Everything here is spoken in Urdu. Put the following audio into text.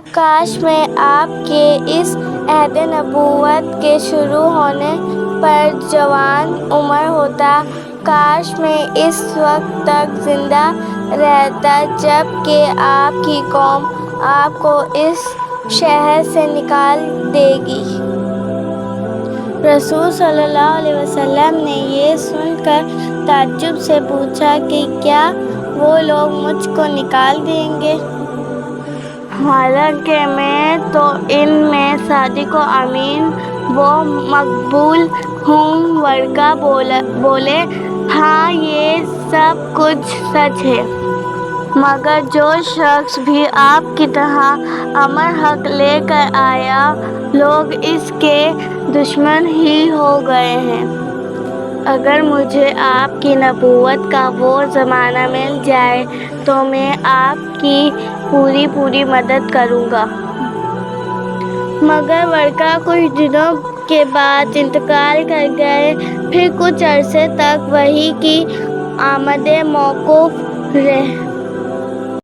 کاش میں آپ کے اس عہد نبوت کے شروع ہونے پر جوان عمر ہوتا، کاش میں اس وقت تک زندہ رہتا جب کہ آپ کی قوم آپ کو اس شہر سے نکال دے گی۔ رسول صلی اللہ علیہ وسلم نے یہ سن کر تعجب سے پوچھا کہ کیا وہ لوگ مجھ کو نکال دیں گے؟ حالانکہ میں تو ان میں صادق و امین و مقبول ہوں۔ ورقا بولے، ہاں یہ سب کچھ سچ ہے، مگر جو شخص بھی آپ کی طرح امر حق لے کر آیا، لوگ اس کے دشمن ہی ہو گئے ہیں۔ اگر مجھے آپ کی نبوت کا وہ زمانہ مل جائے تو میں آپ کی پوری مدد کروں گا۔ مگر ورقا کچھ دنوں کے بعد انتقال کر گئے۔ پھر کچھ عرصے تک وحی کی آمد موقوف